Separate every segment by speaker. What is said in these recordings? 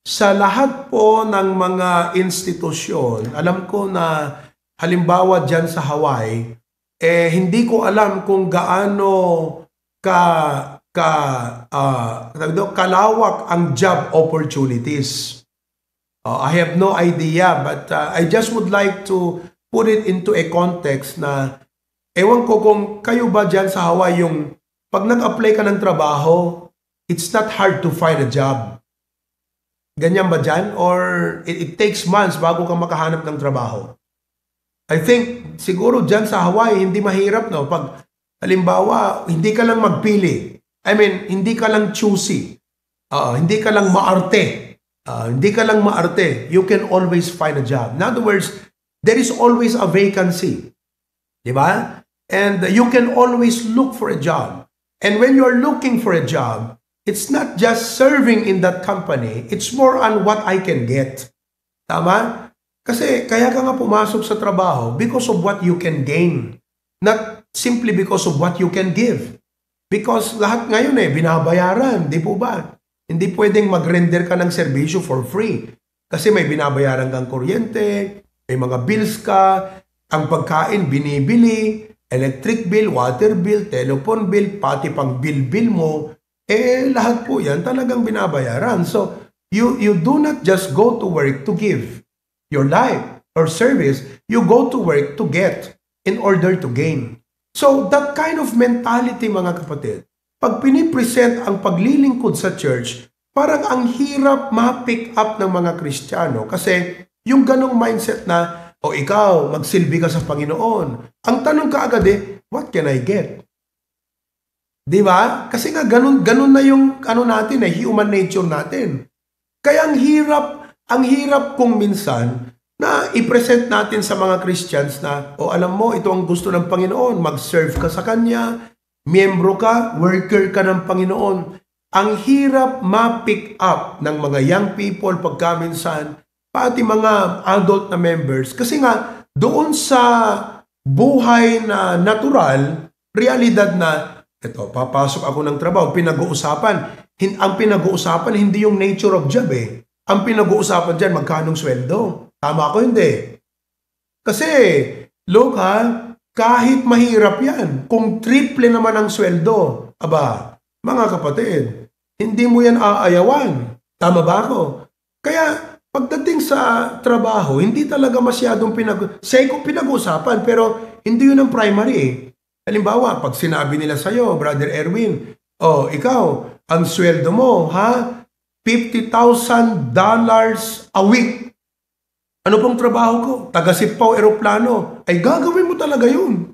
Speaker 1: Sa lahat po ng mga institusyon, alam ko na halimbawa dyan sa Hawaii, hindi ko alam kung gaano ka kalawak ang job opportunities. I have no idea, but I just would like to put it into a context na ewan ko kung kayo ba dyan sa Hawaii yung pag nag-apply ka ng trabaho, it's not hard to find a job. Ganyan ba dyan? Or it takes months bago ka makahanap ng trabaho? I think siguro dyan sa Hawaii, hindi mahirap, no? Pag halimbawa, hindi ka lang magpili. I mean, hindi ka lang choosy. Hindi ka lang maarte. Hindi ka lang maarte. You can always find a job. In other words, there is always a vacancy. Diba? And you can always look for a job. And when you're looking for a job, it's not just serving in that company. It's more on what I can get. Tama? Kasi kaya ka nga pumasok sa trabaho because of what you can gain. Not simply because of what you can give. Because lahat ngayon binabayaran. Di po ba? Hindi pwedeng mag-render ka ng serbisyo for free. Kasi may binabayaran kang kuryente, may mga bills ka, ang pagkain binibili, electric bill, water bill, telephone bill, pati pang bill mo, lahat po yan talagang binabayaran. So, you do not just go to work to give your life or service. You go to work to get in order to gain. So, that kind of mentality, mga kapatid, pag pinipresent ang paglilingkod sa church, parang ang hirap ma-pick up ng mga Kristiyano kasi yung ganong mindset na, ikaw, magsilbi ka sa Panginoon. Ang tanong ka agad what can I get? Di ba? Kasi nga ganun na yung natin, human nature natin. Kaya ang hirap kung minsan na i-present natin sa mga Christians na, alam mo, ito ang gusto ng Panginoon, mag-serve ka sa Kanya, miyembro ka, worker ka ng Panginoon. Ang hirap ma-pick up ng mga young people pagka minsan, pati mga adult na members, kasi nga, doon sa buhay na natural, realidad na, papasok ako ng trabaho, pinag-uusapan. Ang pinag-uusapan, hindi yung nature of job Ang pinag-uusapan dyan, magkanong sweldo. Tama ko, hindi. Kasi, look kahit mahirap yan, kung triple naman ang sweldo, mga kapatid, hindi mo yan aayawan. Tama ba ako? Kaya, pagdating sa trabaho, hindi talaga masyadong pinag-uusapan, pero hindi yun ang primary Halimbawa, pag sinabi nila sa'yo, Brother Erwin, ikaw, ang sweldo mo, $50,000 a week. Ano pong trabaho ko? Taga-sipaw eroplano. Ay gagawin mo talaga yun.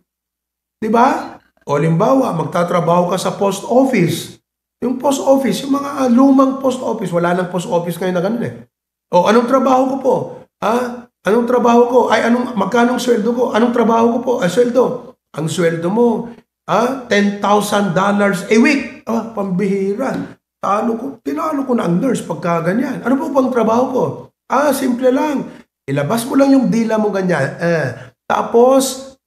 Speaker 1: Diba? O halimbawa, magtatrabaho ka sa post office. Yung post office, yung mga lumang post office, wala nang post office ngayon na ganun anong trabaho ko po? Anong trabaho ko? Magkanong sweldo ko? Anong trabaho ko po? Sweldo. Ang sweldo mo, $10,000 a week. Pambihira. Tinalo ko na ang nurse pagka ganyan. Ano po bang trabaho ko? Simple lang. Ilabas mo lang yung dila mo ganyan. Tapos,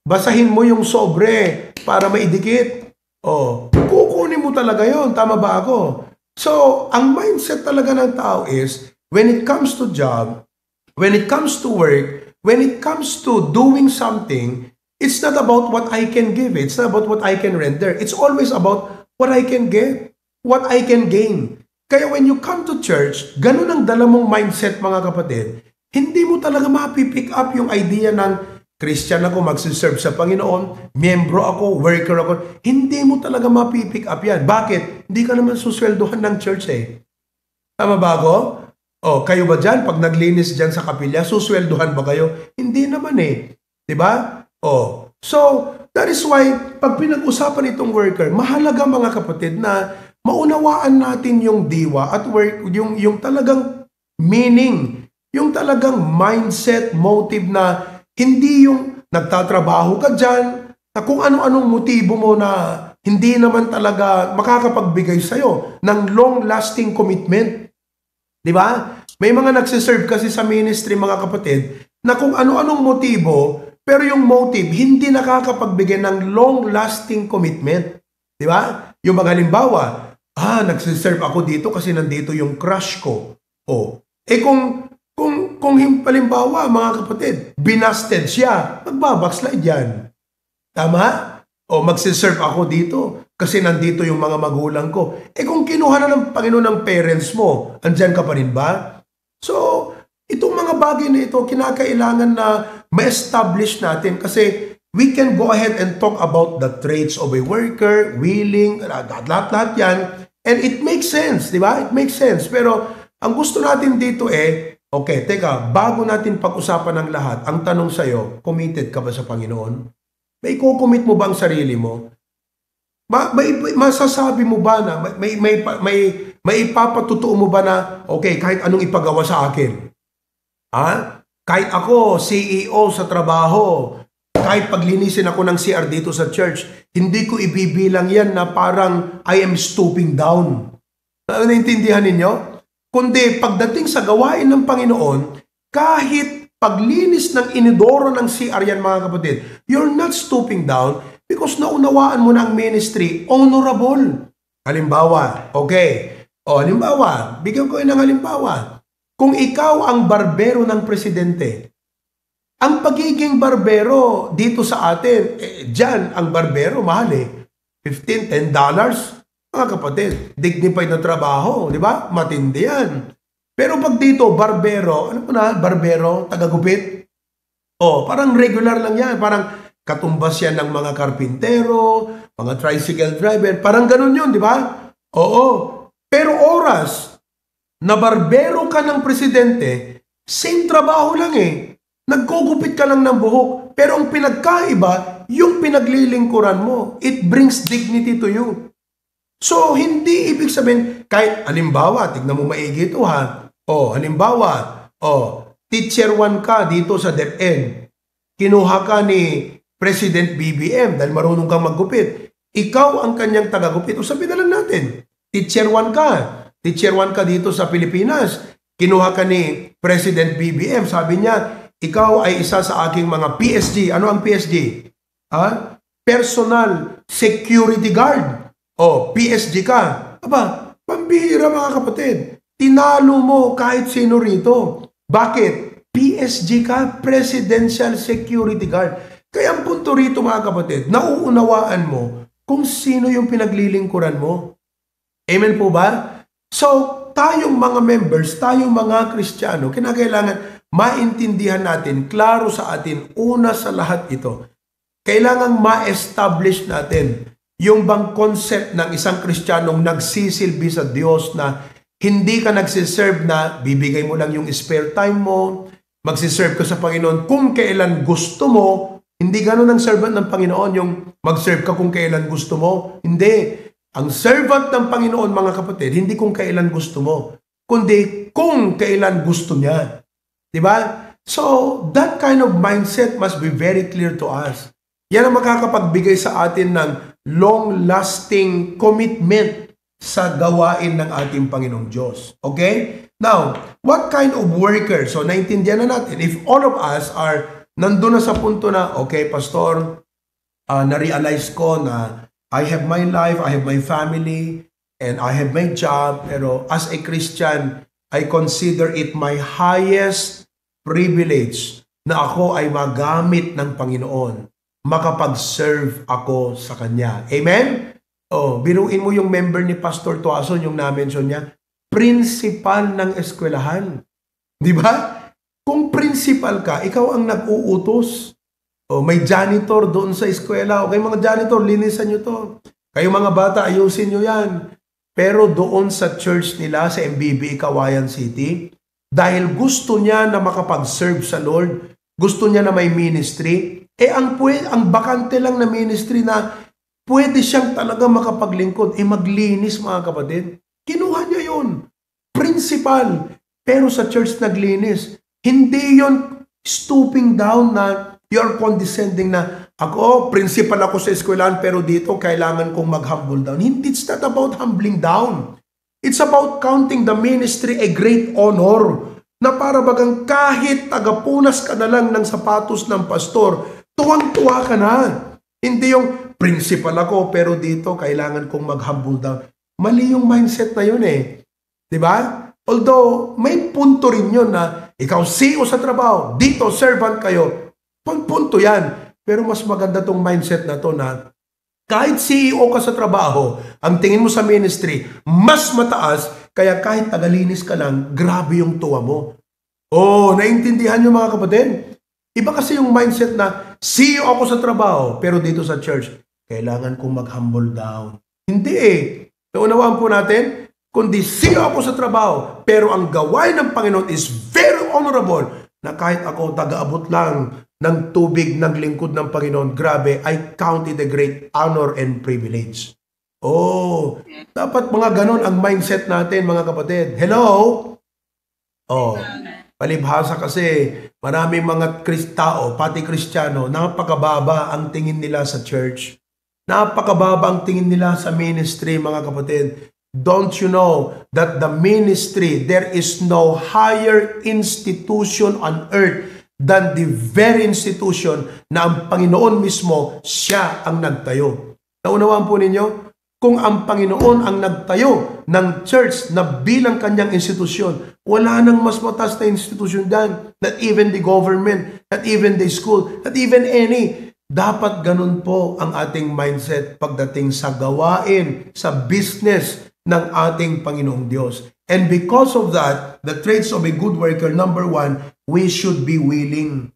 Speaker 1: basahin mo yung sobre para maidikit. Kukunin mo talaga yon. Tama ba ako? So, ang mindset talaga ng tao is, when it comes to job, when it comes to work, when it comes to doing something, it's not about what I can give. It's not about what I can render. It's always about what I can get, what I can gain. Kaya when you come to church, ganun ang dala mong mindset, mga kapatid. Hindi mo talaga mapipick up yung idea ng Christian ako, magsiserve sa Panginoon, miyembro ako, worker ako. Hindi mo talaga mapipick up yan. Bakit? Hindi ka naman susweldohan ng church Tama ba ako? Kayo ba dyan? Pag naglinis dyan sa kapilya, susweldohan ba kayo? Hindi naman Diba? So, that is why, pag pinag-usapan itong worker, mahalaga, mga kapatid, na maunawaan natin yung diwa at work, yung talagang meaning, yung talagang mindset, motive na hindi yung nagtatrabaho ka dyan, na kung ano-anong motibo mo na hindi naman talaga makakapagbigay sa'yo ng long-lasting commitment. Di ba? May mga nagsiserve kasi sa ministry, mga kapatid, na kung ano-anong motibo, pero yung motive, hindi nakakapagbigay ng long-lasting commitment. Di ba? Yung mga halimbawa, nagsiserve ako dito kasi nandito yung crush ko. Kung halimbawa, mga kapatid, binasted siya, magbabackslide yan. Tama? Magsiserve ako dito kasi nandito yung mga magulang ko. Kung kinuha na ng Panginoon ng parents mo, andyan ka pa rin ba? So, itong mga bagay na ito, kinakailangan na ma-establish natin kasi we can go ahead and talk about the traits of a worker, willing, lahat-lahat yan. And it makes sense, di ba? It makes sense. Pero ang gusto natin dito okay, teka, bago natin pag-usapan ng lahat, ang tanong sa'yo, committed ka ba sa Panginoon? May kukumit mo ba ang sarili mo? Masasabi mo ba na, may ipapatutuo mo ba na, okay, kahit anong ipagawa sa akin? Kahit ako, CEO sa trabaho, kahit paglinisin ako ng CR dito sa church, hindi ko ibibilang yan na parang I am stooping down. Naintindihan ninyo? Kundi pagdating sa gawain ng Panginoon, kahit paglinis ng inidoro ng CR yan mga kapatid, you're not stooping down because naunawaan mo na ang ministry, honorable. Halimbawa, okay. Halimbawa, bigyan ko ng halimbawa. Kung ikaw ang barbero ng presidente, ang pagiging barbero dito sa atin, dyan ang barbero, mahal $15, $10. Mga kapatid, dignified na trabaho, di ba? Matindi yan. Pero pag dito, barbero, ano po na, barbero, tagagupit? Parang regular lang yan. Parang katumbas yan ng mga karpintero, mga tricycle driver. Parang ganun yun, di ba? Oo. Pero oras na barbero ka ng presidente, same trabaho lang Nagkugupit ka lang ng buhok. Pero ang pinagkaiba, yung pinaglilingkuran mo, it brings dignity to you. So, hindi ibig sabihin, kahit halimbawa, tignan mo maigi ito halimbawa, teacher 1 ka dito sa DepEd. Kinuha ka ni President BBM dahil marunong kang maggupit. Ikaw ang kanyang tagagupit. Sabihin na lang natin, teacher 1 ka. Teacher 1 ka dito sa Pilipinas. Kinuha ka ni President BBM. Sabi niya, ikaw ay isa sa aking mga PSG. Ano ang PSG? Personal Security Guard. PSG ka. Pambihira mga kapatid. Tinalo mo kahit sino rito. Bakit? PSG ka, Presidential Security Guard. Kaya ang punto rito mga kapatid, nauunawaan mo kung sino yung pinaglilingkuran mo. Amen po ba? So, tayong mga members, tayong mga Kristiyano, kinakailangan maintindihan natin, klaro sa atin, una sa lahat ito, kailangang ma-establish natin yung bang concept ng isang Kristiyanong nagsisilbi sa Diyos na hindi ka nagsiserve na bibigay mo lang yung spare time mo, magsiserve ka sa Panginoon kung kailan gusto mo. Hindi ganun ang servant ng Panginoon yung mag-serve ka kung kailan gusto mo. Hindi. Ang servant ng Panginoon mga kapatid, hindi kung kailan gusto mo, kundi kung kailan gusto niya. Diba? So, that kind of mindset must be very clear to us. Yan ang makakapagbigay sa atin ng long-lasting commitment sa gawain ng ating Panginoong Diyos. Okay? Now, what kind of worker? So, naintindihan na natin. If all of us are nandun na sa punto na, okay, Pastor, na-realize ko na I have my life, I have my family, and I have my job, pero as a Christian, I consider it my highest privilege na ako ay magamit ng Panginoon, makapag-serve ako sa Kanya. Amen? Biruin mo yung member ni Pastor Tuason, yung na-mention niya, principal ng eskwelahan. Di ba? Kung principal ka, ikaw ang nag-uutos. May janitor doon sa eskwela. Okay, mga janitor, linisan nyo to. Kayo mga bata, ayusin nyo yan. Pero doon sa church nila, sa MBB Kawayan City, dahil gusto niya na makapag-serve sa Lord, gusto niya na may ministry, ang bakante lang na ministry na pwede siyang talaga makapaglingkod, maglinis mga kapatid. Kinuha niya yun. Principal. Pero sa church naglinis. Hindi yon stooping down na you're condescending na ako, principal ako sa eskwelahan pero dito kailangan kong mag-humble down. Hindi, it's not about humbling down. It's about counting the ministry a great honor na para bagang kahit tagapunas ka na lang ng sapatos ng pastor, tuwang-tuwa ka na. Hindi yung principal ako pero dito kailangan kong mag-humble down. Mali yung mindset na yun Diba? Although, may punto rin yun na ikaw CEO sa trabaho, dito servant kayo. Punto yan. Pero mas maganda tong mindset na to na kahit CEO ka sa trabaho, ang tingin mo sa ministry, mas mataas, kaya kahit tagalinis ka lang, grabe yung tuwa mo. Oh, naintindihan nyo mga kapatid? Iba kasi yung mindset na CEO ako sa trabaho, pero dito sa church, kailangan kong mag-humble down. Hindi eh. Naunawaan po natin, kundi CEO ako sa trabaho, pero ang gawain ng Panginoon is very honorable na kahit ako taga-abot lang ng tubig ng lingkod ng Panginoon, grabe, I count it a great honor and privilege. Oh, dapat mga ganon ang mindset natin mga kapatid. Hello? Oh, palibhasa kasi maraming mga tao, pati Kristiyano, napakababa ang tingin nila sa church. Napakababa ang tingin nila sa ministry mga kapatid. Don't you know that the ministry, there is no higher institution on earth than the very institution na ang Panginoon mismo, siya ang nagtayo. Naunawaan po ninyo? Kung ang Panginoon ang nagtayo ng church na bilang kanyang institusyon, wala nang mas mataas na institusyon dyan. Not even the government, not even the school, not even any. Dapat ganun po ang ating mindset pagdating sa gawain, sa business ng ating Panginoong Diyos. And because of that, the traits of a good worker, number one, we should be willing.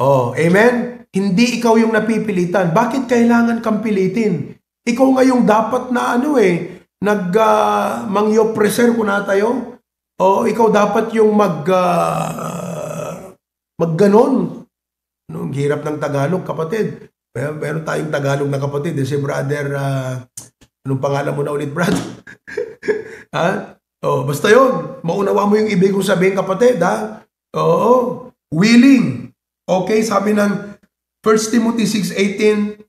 Speaker 1: Oh, amen? Hindi ikaw yung napipilitan. Bakit kailangan kang pilitin? Ikaw nga yung dapat na mangyo-preser ko na tayo. O ikaw dapat yung magganon. Ang hirap ng Tagalog, kapatid. Meron tayong Tagalog na kapatid. Si brother, anong pangalan mo na ulit, brother? Ha? Oh, basta yun. Maunawa mo yung ibig kong sabihin, kapatid, ha? Oo. Willing. Okay, sabi ng 1 Timothy 6:18,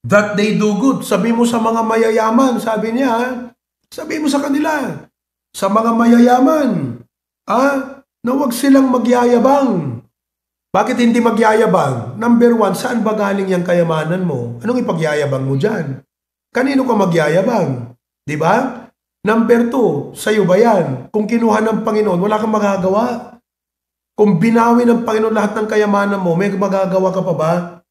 Speaker 1: that they do good. Sabi mo sa mga mayayaman, sabi niya, ha? Sabi mo sa kanila, sa mga mayayaman, na huwag silang magyayabang. Bakit hindi magyayabang? Number one, saan ba galing yung kayamanan mo? Anong ipagyayabang mo dyan? Kanino ka magyayabang? Di ba? Number two, sa'yo ba yan? Kung kinuha ng Panginoon, wala kang magagawa. Kung binawi ng Panginoon lahat ng kayamanan mo, may magagawa ka pa ba?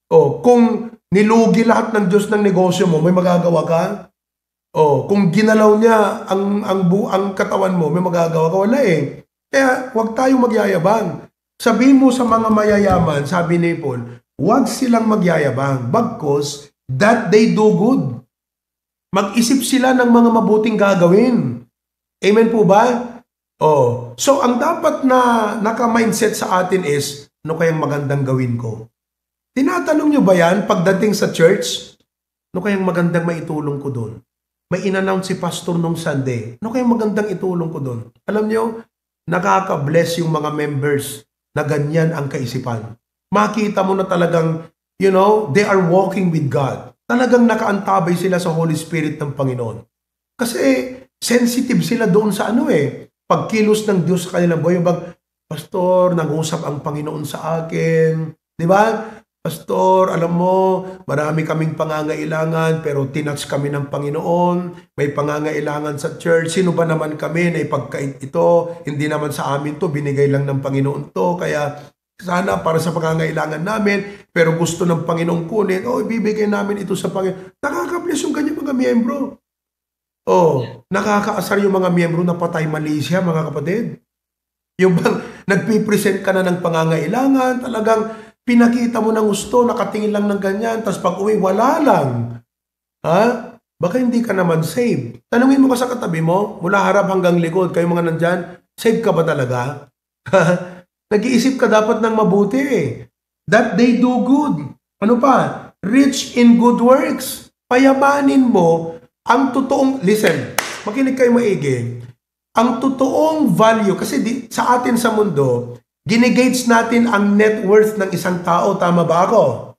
Speaker 1: O, kung nilugi lahat ng Diyos ng negosyo mo, may magagawa ka? O, kung ginalaw niya ang katawan mo, may magagawa ka? Wala eh. Kaya, huwag tayong magyayabang. Sabihin mo sa mga mayayaman, sabi ni Paul, huwag silang magyayabang, bagkus that they do good. Mag-isip sila ng mga mabuting gagawin. Amen po ba? Oh. So, ang dapat na naka-mindset sa atin is, ano kayang magandang gawin ko? Tinatanong nyo ba yan pagdating sa church? Ano kayang magandang maitulong ko doon? May in-announce si pastor nung Sunday. Ano kayang magandang itulong ko doon? Alam nyo, nakaka-bless yung mga members na ganyan ang kaisipan. Makita mo na talagang, they are walking with God. Talagang nakaantabay sila sa Holy Spirit ng Panginoon. Kasi sensitive sila doon sa pagkilos ng Diyos sa kanilang buhay. Pastor, nag-usap ang Panginoon sa akin. Di ba? Pastor, alam mo, marami kaming pangangailangan pero tinouch kami ng Panginoon. May pangangailangan sa church. Sino ba naman kami na ipagkait ito? Hindi naman sa amin to, binigay lang ng Panginoon to. Kaya sana para sa pangangailangan namin, pero gusto ng Panginoong kunin, ibibigay namin ito sa Panginoon. Nakaka-bless yung ganyan mga miyembro. Nakakaasar yung mga miyembro na patay Malaysia, mga kapatid. Yung bang nagpipresent ka na ng pangangailangan, talagang pinakita mo ng gusto, nakatingin lang ng ganyan, tapos pag uwi, wala lang. Ha? Baka hindi ka naman saved. Tanungin mo ka sa katabi mo, mula harap hanggang likod, kayo mga nandyan, saved ka ba talaga? Nag-iisip ka dapat ng mabuti That they do good. Ano pa? Rich in good works. Payamanin mo ang totoong, listen, makinig kayo maigi. Ang totoong value, kasi sa atin sa mundo, ginigauge natin ang net worth ng isang tao. Tama ba ako?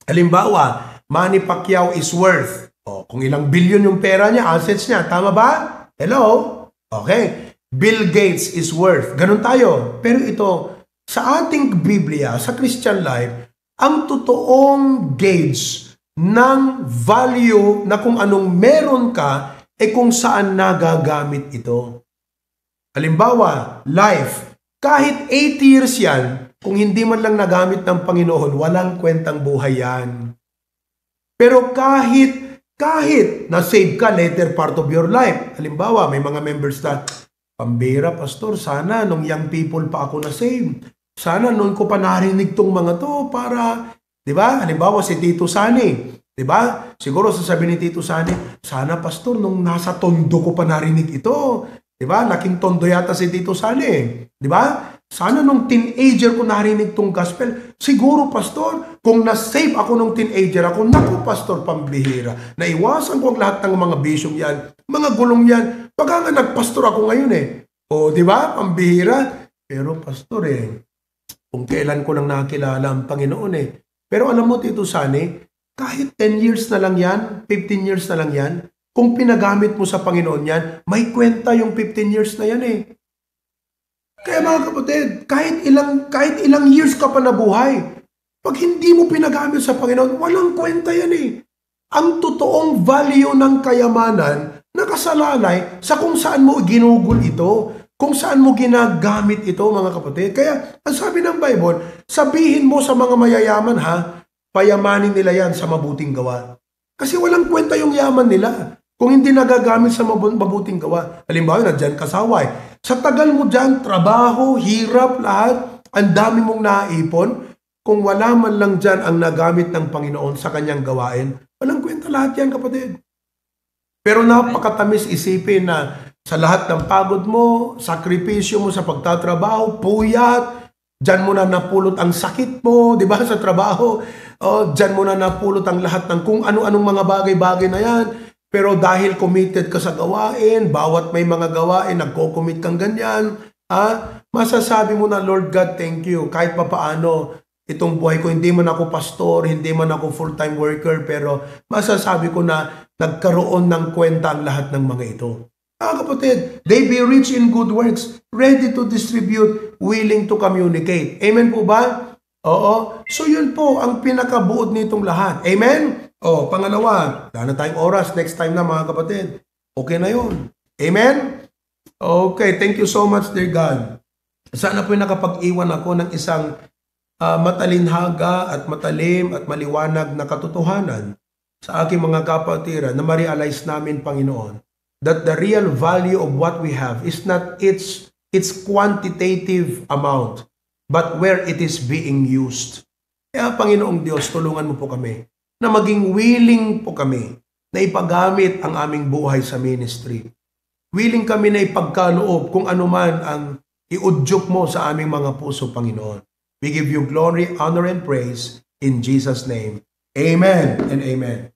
Speaker 1: Halimbawa, Manny Pacquiao is worth. Kung ilang bilyon yung pera niya, assets niya. Tama ba? Hello? Okay. Bill Gates is worth. Ganun tayo. Pero ito, sa ating Biblia, sa Christian life, ang totoong gauge ng value na kung anong meron ka, kung saan nagagamit ito. Halimbawa, life. Kahit 80 years yan, kung hindi man lang nagamit ng Panginoon, walang kwentang buhay yan. Pero kahit na-save ka later part of your life. Halimbawa, may mga members na, pambira, pastor, sana nung young people pa ako na-save. Sana noon ko pa narinig tong mga to para, di ba? Halimbawa, si Tito Sani. Di ba? Siguro sasabihin ni Tito Sani, sana pastor, nung nasa tondo ko pa narinig ito. Di ba? Laking tondo yata si Tito Sani. Di ba? Sana nung teenager ko narinig tong gospel. Siguro, pastor, kung na-save ako nung teenager ako, naku, pastor, pambihira. Naiwasan ko ang lahat ng mga bisyong yan, mga gulong yan. Pagka nga nagpastor ako ngayon O, di ba? Pambihira. Pero, pastor kung kailan ko lang nakilala ang Panginoon Pero alam mo, Tito Sani, kahit 10 years na lang yan, 15 years na lang yan, kung pinagamit mo sa Panginoon yan, may kwenta yung 15 years na yan Kaya mga kapatid, kahit ilang years ka pa nabuhay, pag hindi mo pinagamit sa Panginoon, walang kwenta yan Ang totoong value ng kayamanan, nakasalalay sa kung saan mo ginugol ito, kung saan mo ginagamit ito, mga kapatid. Kaya, ang sabi ng Bible, sabihin mo sa mga mayayaman payamanin nila yan sa mabuting gawa. Kasi walang kwenta yung yaman nila kung hindi nagagamit sa mabuting gawa. Halimbawa, nandyan kasaway. Sa tagal mo dyan, trabaho, hirap, lahat, ang dami mong naipon. Kung wala man lang dyan ang nagamit ng Panginoon sa kanyang gawain, walang kwenta lahat yan, kapatid. Pero napakatamis isipin na sa lahat ng pagod mo, sakripisyo mo sa pagtatrabaho, puyat, dyan mo na napulot ang sakit mo, di ba, sa trabaho. Dyan mo na napulot ang lahat ng kung ano-anong mga bagay-bagay na yan. Pero dahil committed ka sa gawain, bawat may mga gawain, nagko-commit kang ganyan, masasabi mo na, Lord God, thank you. Kahit pa paano, itong buhay ko, hindi man ako pastor, hindi man ako full-time worker, pero masasabi ko na nagkaroon ng kwenta ang lahat ng mga ito. Kapatid, they be rich in good works, ready to distribute, willing to communicate. Amen po ba? Oo. So yun po ang pinakabuod nitong lahat. Amen? Pangalawa, wala na tayong oras. Next time na, mga kapatid. Okay na yun. Amen? Okay, thank you so much, dear God. Sana po nakapag-iwan ako ng isang matalinhaga at matalim at maliwanag na katotohanan sa aking mga kapatiran na ma-realize namin, Panginoon, that the real value of what we have is not its quantitative amount, but where it is being used. Kaya, Panginoong Diyos, tulungan mo po kami na maging willing po kami na ipagamit ang aming buhay sa ministry. Willing kami na ipagkaloob kung ano man ang iudyok mo sa aming mga puso, Panginoon. We give you glory, honor, and praise in Jesus' name. Amen and amen.